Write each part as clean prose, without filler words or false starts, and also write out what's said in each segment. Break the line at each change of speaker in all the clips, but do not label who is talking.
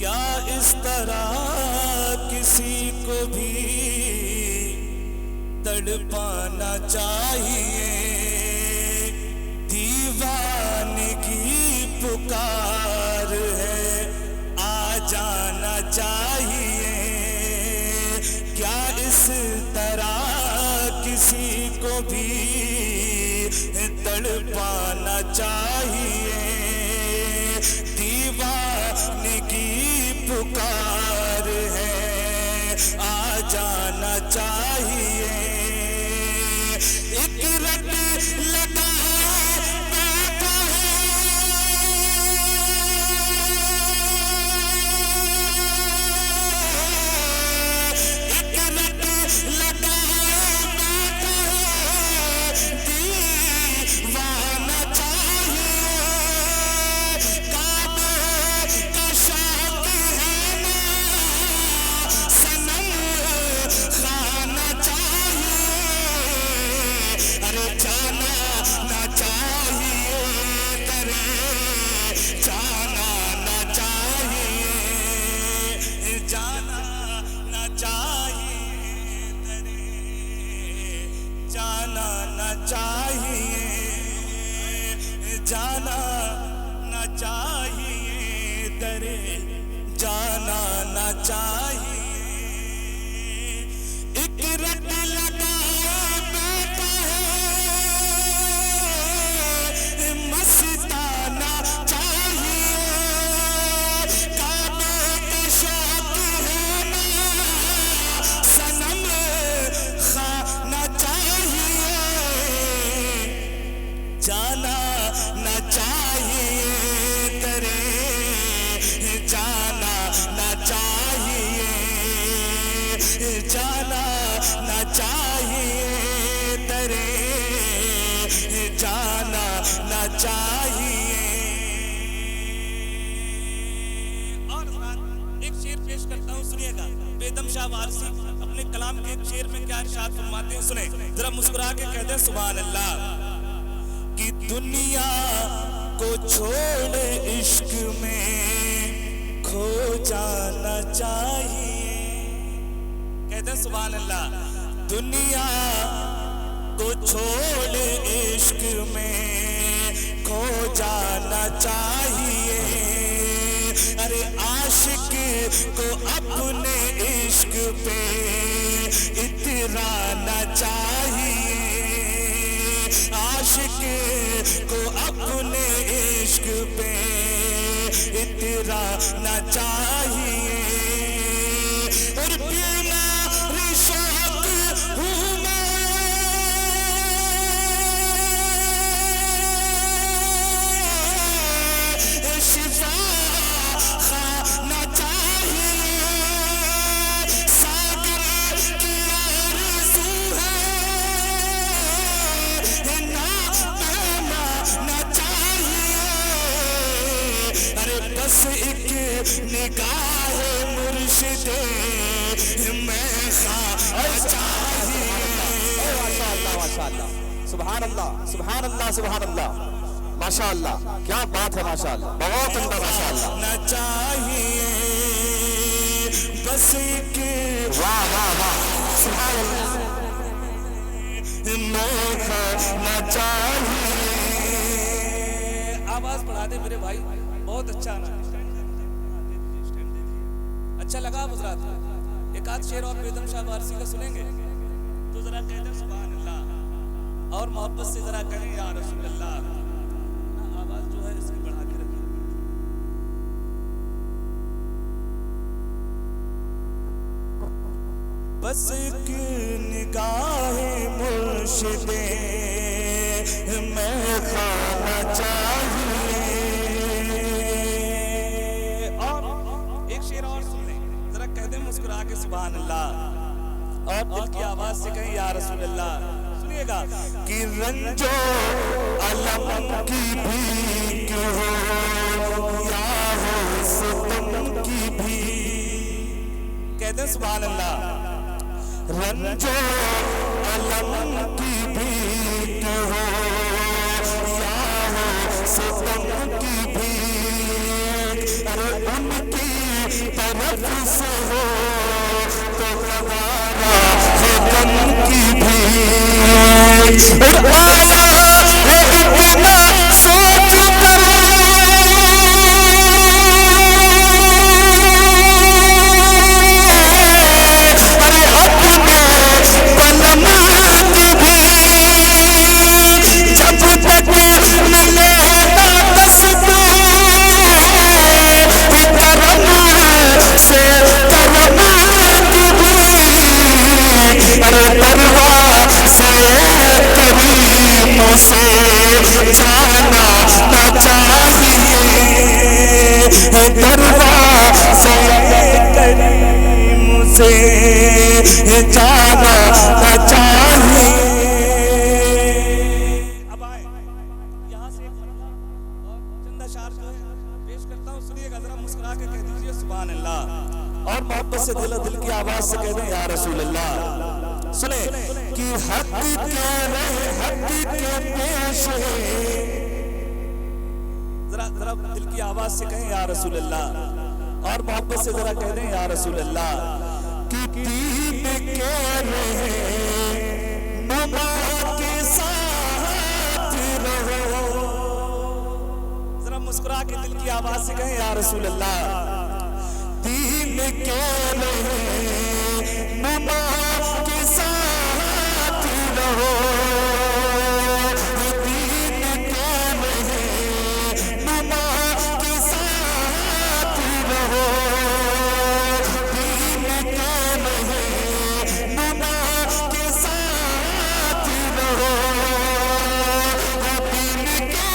کیا اس طرح کسی کو بھی تڑپانا چاہیے؟ دیوانگی پکار ہے، آ جانا چاہیے۔ کیا اس طرح کسی کو بھی تڑپانا چاہیے؟ دیوانگی پکار ہے، آ جانا چاہیے۔ ایک رٹ لگا بیٹھا جانا نہ چاہیے درے، جانا نہ چاہیے۔ ایک رٹ لگائے بیٹھا ہے، مستانا چاہیے۔ کعبے کا شوق ہے نا، صنم خانا چاہیے۔ جانا نہ چاہیے ترے، جانا نہ چاہیے، جانا نہ چاہیے ترے، جانا نہ چاہیے۔ اور ایک شعر پیش کرتا ہوں، سنیے گا۔ بیدم شاہ وارسی اپنے کلام کے ایک شعر میں کیا ارشاد فرماتے ہیں، سنیں ذرا، مسکرا کے کہتے ہیں سبحان اللہ۔ کہ دنیا کو چھوڑ عشق میں کھو جانا چاہیے۔ کہتے ہیں سبحان اللہ۔ دنیا کو چھوڑ عشق میں کھو جانا چاہیے۔ ارے عاشق کو اپنے عشق پہ اترانا چاہیے۔ عاشق کو اپنے عشق پہ اترانا چاہیے۔ اور بیمار شوق ہوں میں، شفا کھانا چاہیے۔ ساگر کی آرزو ہے، بس ایک نگاہ مرشد میں خوانا چاہیے۔
ماشاء اللہ، سبحان اللہ، سبحان اللہ، سبحان اللہ، ماشاء اللہ، کیا بات ہے، ماشاء اللہ، بہت عمدہ، ماشاء اللہ۔
نہ چاہیے بس ایک،
واہ واہ واہ، سبحان اللہ،
میں کھانا چاہیے۔ آواز بڑھا دے میرے بھائی، بہت اچھا آنا، اچھا لگا حضرات۔ ایک آدھ شعر اور بیدم شاہ وارسی کا سنیں گے تو ذرا کہہ دیں سبحان اللہ، اور محبت سے ذرا کہیں یا رسول اللہ۔ آواز جو ہے اس کی بڑھا کے رکھیں۔ بس ایک نگاہ مرشد میں کھانا چاہیے۔ مسکرا کے سبحان اللہ، اور دل کی آواز سے کہیں یا رسول اللہ۔ سنیے گا کہ رنج و الم کی بھیک ہو یا ہو ستم کی بھیک، کہتے ہیں سبحان اللہ۔ رنج و الم کی بھیک ہو یا ہو ستم کی بھیک، ارے ان کی
طرف سے ہو تو گوارا ہے غم کی بھیڑ، اور آیا ہے اتنا سوچ کر جانا چاہیے۔
اب آئے یہاں سے ایک مرتبہ اور چند اشعار جو ہے پیش کرتا ہوں، سنیے گا ذرا، مسکرا کے کہہ دیجئے سبحان اللہ،
اور محبت سے دل کی آواز سے کہہ دیں یا رسول اللہ۔ سنیں کہ حق کے پیش ہے،
ذرا دل کی آواز سے کہیں یا رسول اللہ، اور محبت سے ذرا کہہ دیں یا رسول اللہ،
کہ دین کے رہے نما کے ساتھ رہو،
ذرا مسکرا کے دل کی آواز سے کہیں یا رسول اللہ،
دین کے رہے نما کے ساتھ رہو، دین کے رہے نما کے ساتھ رہو، دین کے رہے نما کے ساتھ رہو، دین کے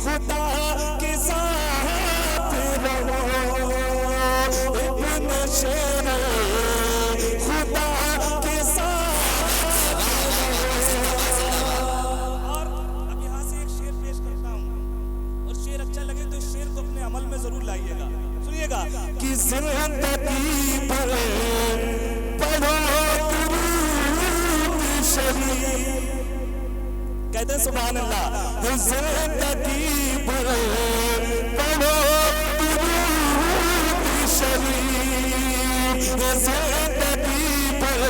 خدا کے ساتھ رہو، ابن شیر خدا کے ساتھ
اور اب یہاں سے ایک شعر پیش کرتا ہوں، اور شعر اچھا لگے تو اس شعر کو اپنے عمل میں ضرور لائیے گا، سنیے گا،
کہ زندگی پر پڑھو درود شریف،
کہتے ہیں سبحان اللہ،
زندگی پر پڑھو درود شریف، زندگی پر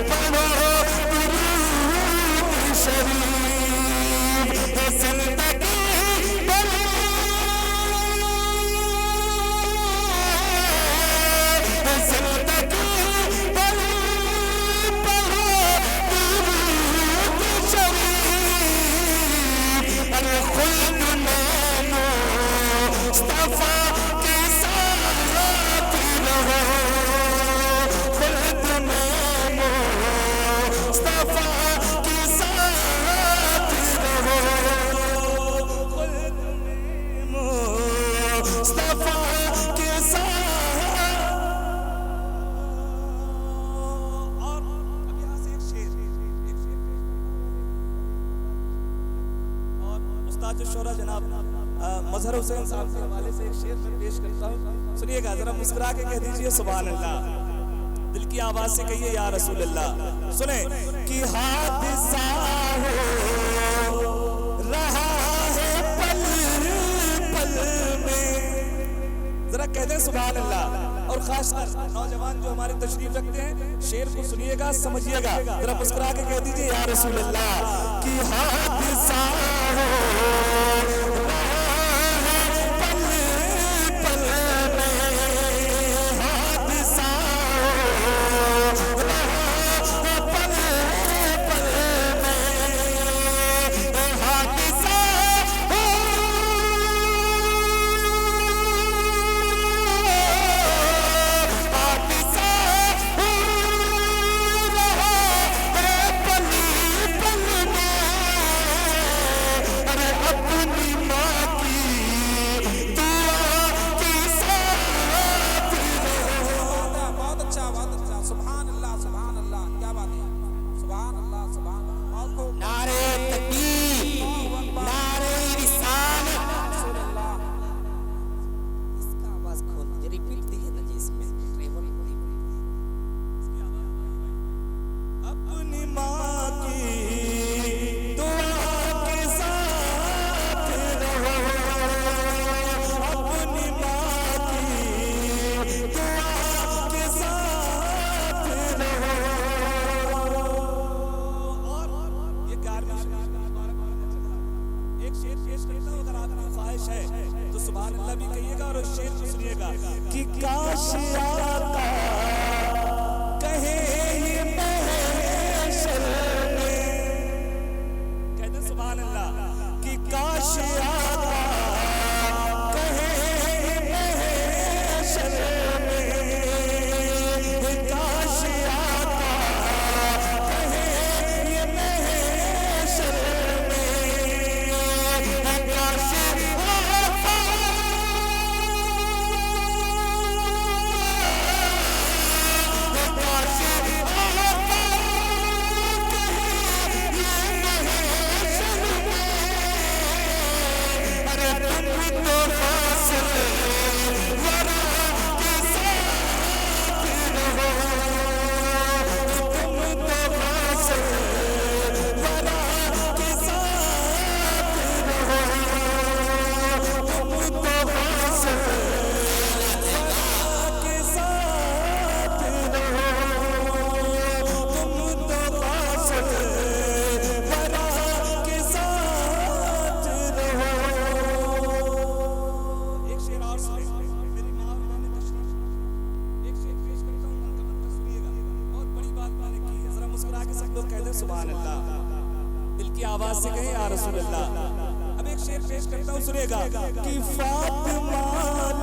پڑھو درود شریف، زندگی پر زندگی پر پڑھو درود شریف، ارے خلد میں مصطفیٰ کے ساتھ رہو، خلد میں مصطفیٰ کے ساتھ رہو، خلد میں مصطفیٰ کے ساتھ۔
اور اب یہاں سے ایک شعر اور استاد الشورا جناب مظہر حسین صاحب کے حوالے سے ایک شعر میں پیش کرتا ہوں، سنیے گا ذرا، مسکرا کے کہہ دیجئے سبحان اللہ، دل کی آواز سے کہیے یا رسول اللہ، سنیں
کہ حادثہ ہو رہا ہے پل پل میں،
ذرا کہہ دیں سبحان اللہ، اور خاص کر نوجوان جو ہمارے تشریف رکھتے ہیں، شعر کو سنیے گا، سمجھیے گا، ذرا مسکرا کے کہہ دیجئے یا رسول اللہ،
کہ حادثہ ہو رہا ہے پل پل میں، حادثہ ہو رہا ہے پل پل میں، حادثہ ہو حادثہ ہو رہا ہے پل پل میں، ارے اب
سبحان اللہ بھی کہیے گا اور شعر کو سنیے گا کہ کاش آقا کہے یہ محشر میں، کہتے سبحان اللہ کہ کاش آقا کہے یہ محشر میں، کاش آقا کہے یہ محشر میں، کاش سبحان اللہ، دل کی آواز سے کہیں یا رسول اللہ۔ اب ایک شعر پیش کرتا ہوں، سنیے گا کہ فاطمہ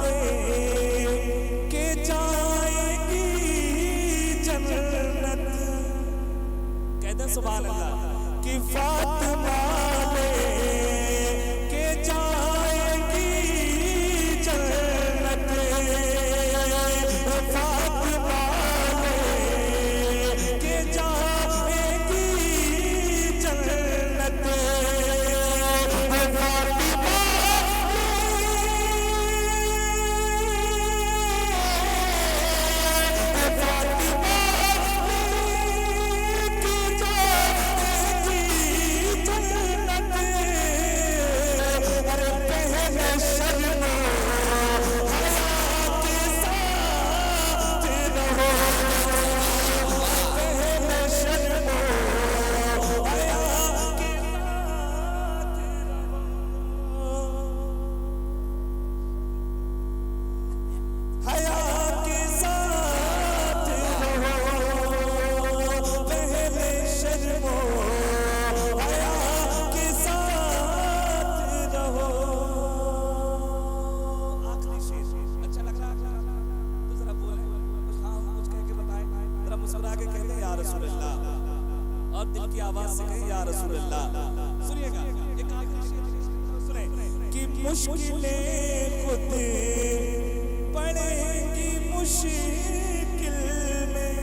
لے کے جائے گی جنت، کہتے سبحان اللہ کہ فاطمہ لے کے جائے گی جنت، فاطمہ لے کے جائے گی جنت، اور دل کی آواز سے کہیں یا رسول اللہ۔ سنیے گا ایک آخری شعر سنیں کہ مشکلیں خود پڑیں گی مشکل میں،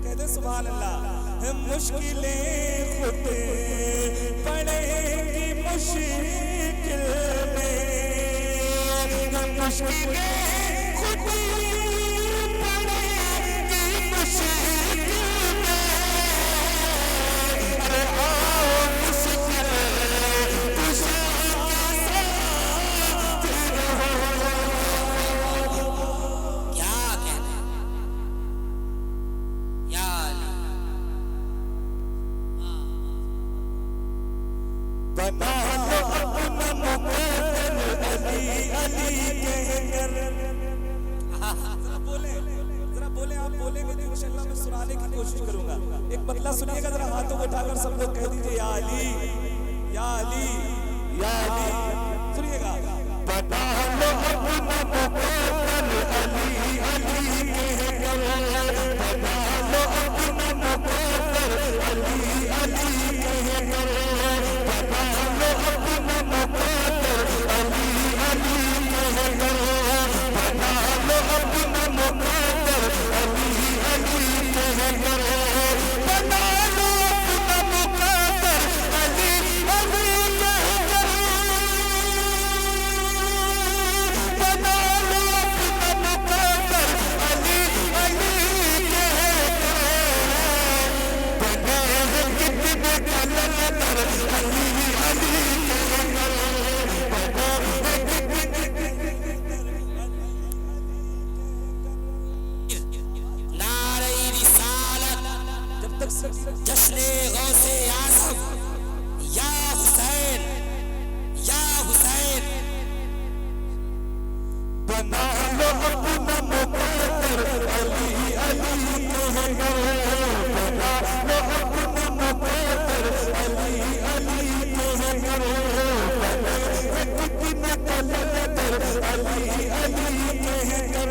کہتے سبحان اللہ، مشکلیں خود پڑیں گی مشکل میں، مشکلیں خود ایک بدلہ سنیے گا ذرا، ہاتھوں کو اٹھا کر سب لوگ کہہ دیجئے یا علی یا علی یا علی، سنیے گا بتا لو اپنا مقابل علی علی کہہ کر، بتا لو اپنا مقابل علی علی کہہ کر، بتا لو اپنا مقابل علی علی کہہ کر، بتا لو اپنا مقابل علی علی کہہ کر،
علی علی کہہ کر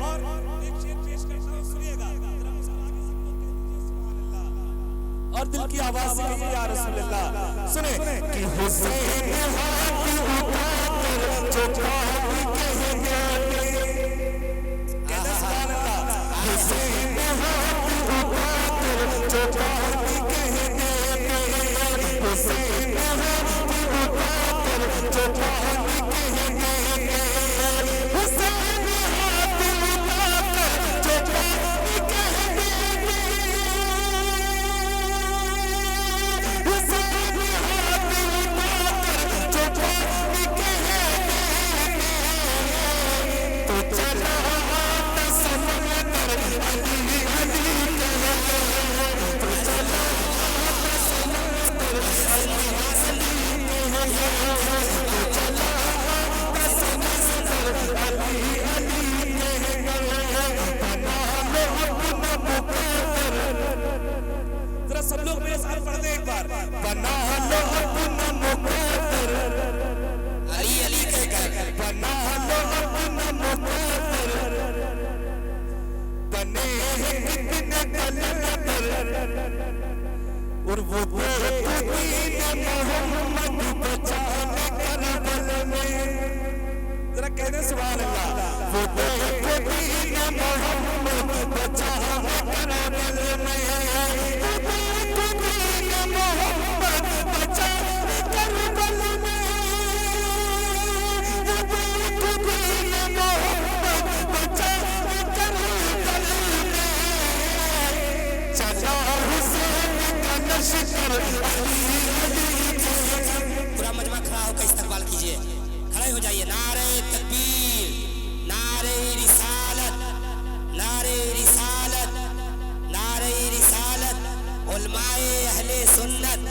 اور ایک شعر پیش کرتا ہوں سنیے گا ذرا مسکرا کے سب لوگ کہہ دیجیے سبحان اللہ اور دل کی آواز سے کہیے یا رسول اللہ سنیں
کہ حسین ہاتھ اٹھا کر جو بات کہہ گئے
کہتے ہیں سبحان اللہ
حسین ہاتھ اٹھا کر جو بات کہہ گئے حسین ہاتھ اٹھا کر جو بات کہہ گئے حسین ہاتھ اٹھا کر جو بات کہہ گئے حسین ہاتھ اٹھا کر جو بات کہہ گئے تو چلا آتا سمندر علی علی کہہ تو چلا آتا سمندر علی علی کہہ تو چلا آتا سمندر علی علی کہہ بنا لو اپنا مقدر
ذرا سب لوگ میرے ساتھ پڑھ دیں ایک بار
بنا لو اپنا مقدر
علی علی کہہ کر
بنا لو اپنا مقدر بنے ہیں کتنے کلندر اور وہ دین محمد بچانے کربلا میں
ذرا کہہ دیں سبحان اللہ
وہ دین محمد بچانے کربلا میں وہ دین محمد بچانے کربلا میں وہ دین محمد بچانے کربلا میں چلا حسین کا لشکر علی علی
پورا مجمع کھڑا ہو کر استقبال کیجئے کھڑے ہو جائیے نعرہ تکبیر نعرہ رسالت نعرہ رسالت نعرہ رسالت علماء اہل سنت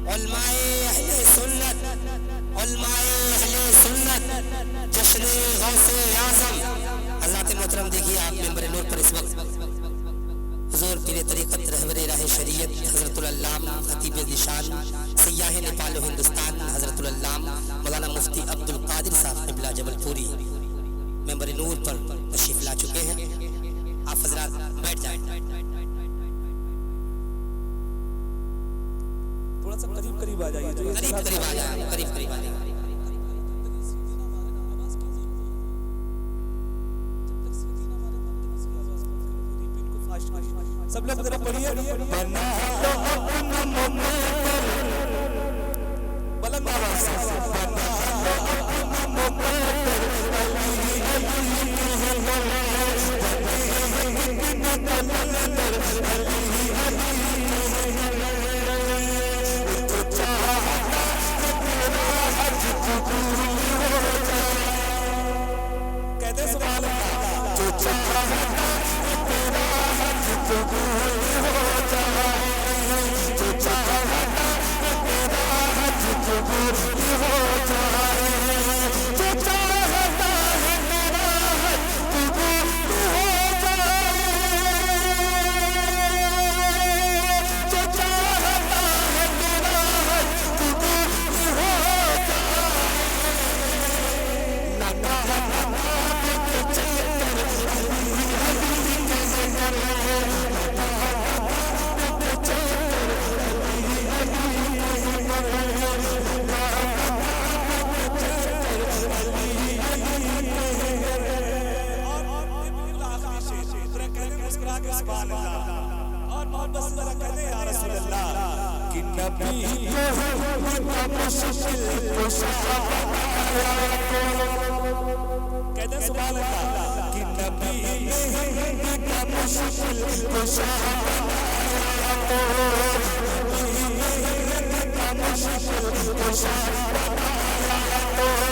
علماء اہل سنت علماء اہل سنت جشن غوث اعظم حضرات محترم دیکھیے آپ ممبر نور پر اس وقت حضور پیر طریقت رہبر راہ شریعت حضرت العلامہ خطیب نشان سیاح نیپال و ہندوستان حضرت العلامہ مولانا مفتی عبد القادر صاحب قبلہ جبل پوری ممبر نور پر تشریف لا چکے ہیں آپ حضرات بیٹھ جائیں
تھوڑا سا قریب قریب آ جائیے جو
قریب قریب آ جائیں قریب قریب آ جائیں
سب لوگ ذرا پڑھیے
بنا لو اپنا مقدر
بلند آواز سے
بنا لو اپنا مقدر علی علی کہہ بنے ہیں کتنے کلندر علی علی کہہ تو چاہتا ہے تیرا حج قبول ہو جائے
کہتے ہیں سبحان اللہ
جو چاہتا ہے تیرا حج قبول ہو جائے جو چاہتا ہے تیرا حج قبول ہو جائے جو چاہتا ہے تیرا حج قبول ہو جائے جو چاہتا ہے تیرا حج قبول ہو جائے لگا کے چکر علی علی کہہ کر
اور محبت سے ذرا کہتے ہیں یا رسول اللہ کہ نبی
کا مشکل کشا بنایا
کہتے ہیں سبحان اللہ کہ نبی
کا مشکل کشا بنایا کا مشکل کشا بنایا